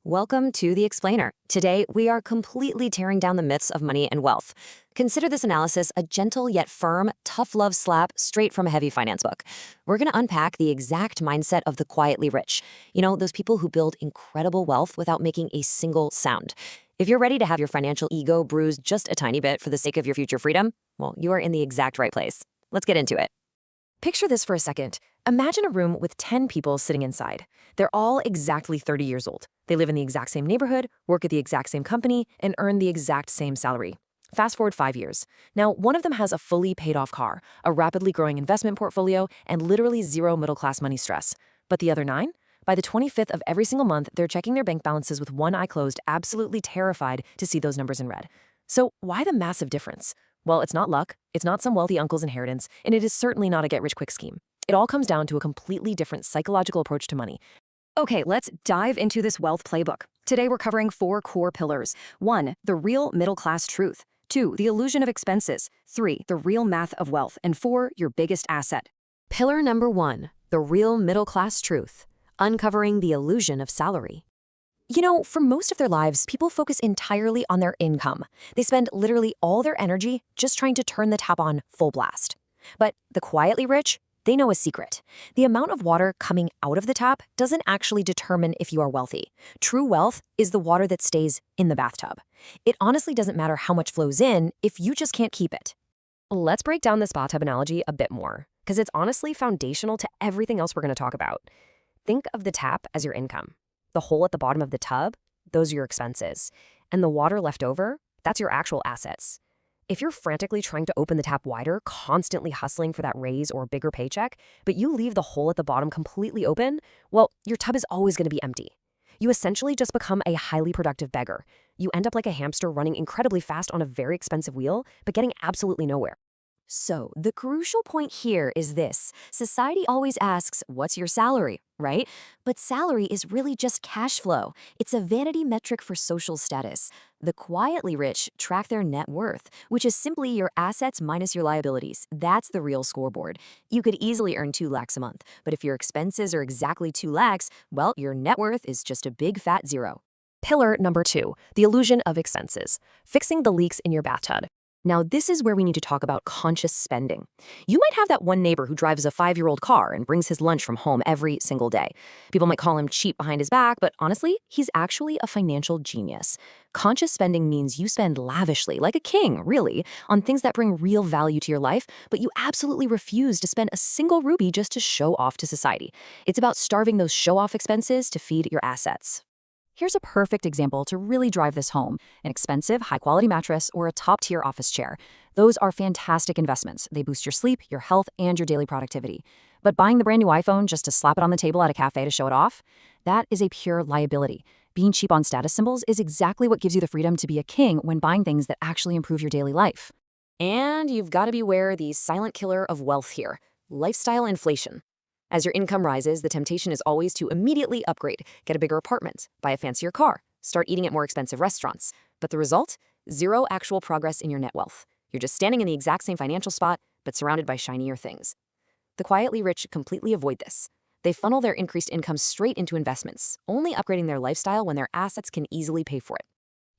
Welcome to The Explainer. Today, we are completely tearing down the myths of money and wealth. Consider this analysis a gentle yet firm, tough love slap straight from a heavy finance book. We're going to unpack the exact mindset of the quietly rich. You know, those people who build incredible wealth without making a single sound. If you're ready to have your financial ego bruised just a tiny bit for the sake of your future freedom, well, you are in the exact right place. Let's get into it. Picture this for a second. Imagine a room with 10 people sitting inside. They're all exactly 30 years old. They live in the exact same neighborhood, work at the exact same company, and earn the exact same salary. Fast forward 5 years. Now, one of them has a fully paid off car, a rapidly growing investment portfolio, and literally zero middle-class money stress. But the other 9? By the 25th of every single month, they're checking their bank balances with one eye closed, absolutely terrified to see those numbers in red. So why the massive difference? Well, it's not luck, it's not some wealthy uncle's inheritance, and it is certainly not a get-rich-quick scheme. It all comes down to a completely different psychological approach to money. Okay, let's dive into this wealth playbook. Today we're covering 4 core pillars. 1, the real middle-class truth. 2, the illusion of expenses. 3, the real math of wealth. And 4, your biggest asset. Pillar number 1, the real middle-class truth. Uncovering the illusion of salary. You know, for most of their lives, people focus entirely on their income. They spend literally all their energy just trying to turn the tap on full blast. But the quietly rich, they know a secret. The amount of water coming out of the tap doesn't actually determine if you are wealthy. True wealth is the water that stays in the bathtub. It honestly doesn't matter how much flows in if you just can't keep it. Let's break down this bathtub analogy a bit more, because it's honestly foundational to everything else we're going to talk about. Think of the tap as your income. The hole at the bottom of the tub, those are your expenses. And the water left over, that's your actual assets. If you're frantically trying to open the tap wider, constantly hustling for that raise or bigger paycheck, but you leave the hole at the bottom completely open, well, your tub is always going to be empty. You essentially just become a highly productive beggar. You end up like a hamster running incredibly fast on a very expensive wheel, but getting absolutely nowhere. So, the crucial point here is this. Society always asks, what's your salary, right? But salary is really just cash flow. It's a vanity metric for social status. The quietly rich track their net worth, which is simply your assets minus your liabilities. That's the real scoreboard. You could easily earn 2 lakhs a month, but if your expenses are exactly 2 lakhs, well, your net worth is just a big fat zero. Pillar number 2, the illusion of expenses. Fixing the leaks in your bathtub. Now, this is where we need to talk about conscious spending. You might have that one neighbor who drives a 5-year-old car and brings his lunch from home every single day. People might call him cheap behind his back, but honestly, he's actually a financial genius. Conscious spending means you spend lavishly, like a king, really, on things that bring real value to your life, but you absolutely refuse to spend a single rupee just to show off to society. It's about starving those show-off expenses to feed your assets. Here's a perfect example to really drive this home: an expensive, high-quality mattress or a top-tier office chair. Those are fantastic investments. They boost your sleep, your health, and your daily productivity. But buying the brand new iPhone just to slap it on the table at a cafe to show it off? That is a pure liability. Being cheap on status symbols is exactly what gives you the freedom to be a king when buying things that actually improve your daily life. And you've got to beware the silent killer of wealth here: lifestyle inflation. As your income rises, the temptation is always to immediately upgrade, get a bigger apartment, buy a fancier car, start eating at more expensive restaurants. But the result? Zero actual progress in your net wealth. You're just standing in the exact same financial spot, but surrounded by shinier things. The quietly rich completely avoid this. They funnel their increased income straight into investments, only upgrading their lifestyle when their assets can easily pay for it.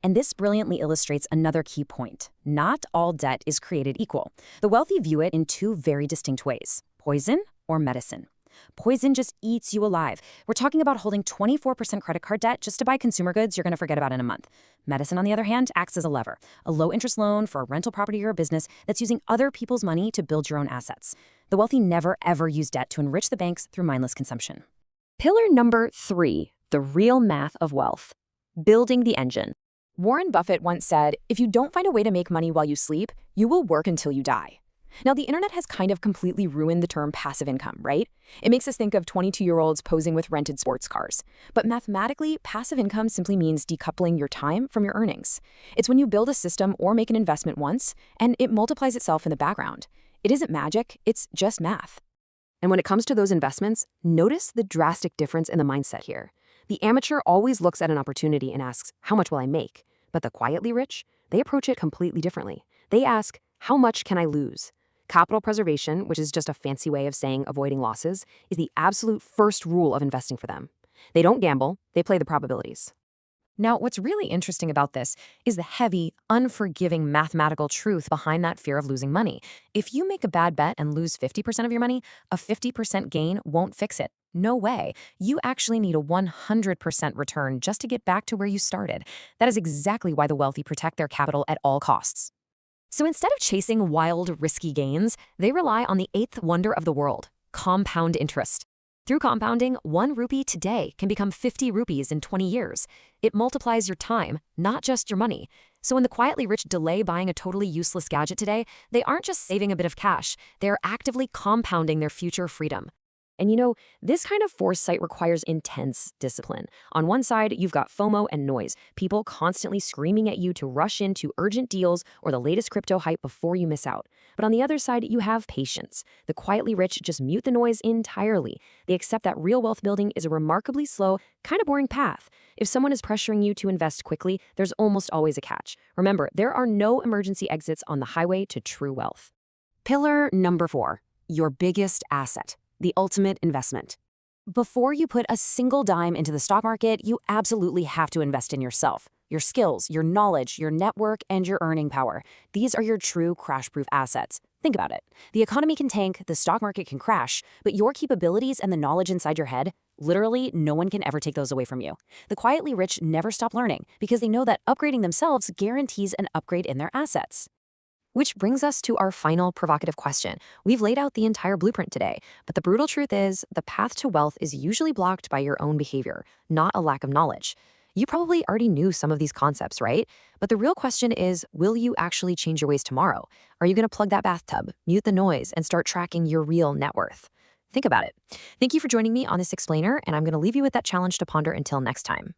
And this brilliantly illustrates another key point. Not all debt is created equal. The wealthy view it in 2 very distinct ways: poison or medicine. Poison just eats you alive. We're talking about holding 24% credit card debt just to buy consumer goods you're going to forget about in a month. Medicine, on the other hand, acts as a lever, a low-interest loan for a rental property or a business that's using other people's money to build your own assets. The wealthy never, ever use debt to enrich the banks through mindless consumption. Pillar number 3, the real math of wealth: building the engine. Warren Buffett once said, "If you don't find a way to make money while you sleep, you will work until you die." Now, the internet has kind of completely ruined the term passive income, right? It makes us think of 22-year-olds posing with rented sports cars. But mathematically, passive income simply means decoupling your time from your earnings. It's when you build a system or make an investment once, and it multiplies itself in the background. It isn't magic, it's just math. And when it comes to those investments, notice the drastic difference in the mindset here. The amateur always looks at an opportunity and asks, how much will I make? But the quietly rich, they approach it completely differently. They ask, how much can I lose? Capital preservation, which is just a fancy way of saying avoiding losses, is the absolute first rule of investing for them. They don't gamble, they play the probabilities. Now, what's really interesting about this is the heavy, unforgiving mathematical truth behind that fear of losing money. If you make a bad bet and lose 50% of your money, a 50% gain won't fix it. No way. You actually need a 100% return just to get back to where you started. That is exactly why the wealthy protect their capital at all costs. So instead of chasing wild, risky gains, they rely on the eighth wonder of the world, compound interest. Through compounding, 1 rupee today can become 50 rupees in 20 years. It multiplies your time, not just your money. So when the quietly rich delay buying a totally useless gadget today, they aren't just saving a bit of cash, they're actively compounding their future freedom. And this kind of foresight requires intense discipline. On one side, you've got FOMO and noise, people constantly screaming at you to rush into urgent deals or the latest crypto hype before you miss out. But on the other side, you have patience. The quietly rich just mute the noise entirely. They accept that real wealth building is a remarkably slow, kind of boring path. If someone is pressuring you to invest quickly, there's almost always a catch. Remember, there are no emergency exits on the highway to true wealth. Pillar number 4, your biggest asset. The ultimate investment. Before you put a single dime into the stock market, you absolutely have to invest in yourself. Your skills, your knowledge, your network, and your earning power. These are your true crash-proof assets. Think about it. The economy can tank, the stock market can crash, but your capabilities and the knowledge inside your head, literally no one can ever take those away from you. The quietly rich never stop learning because they know that upgrading themselves guarantees an upgrade in their assets. Which brings us to our final provocative question. We've laid out the entire blueprint today, but the brutal truth is the path to wealth is usually blocked by your own behavior, not a lack of knowledge. You probably already knew some of these concepts, right? But the real question is, will you actually change your ways tomorrow? Are you going to plug that bathtub, mute the noise, and start tracking your real net worth? Think about it. Thank you for joining me on this explainer, and I'm going to leave you with that challenge to ponder until next time.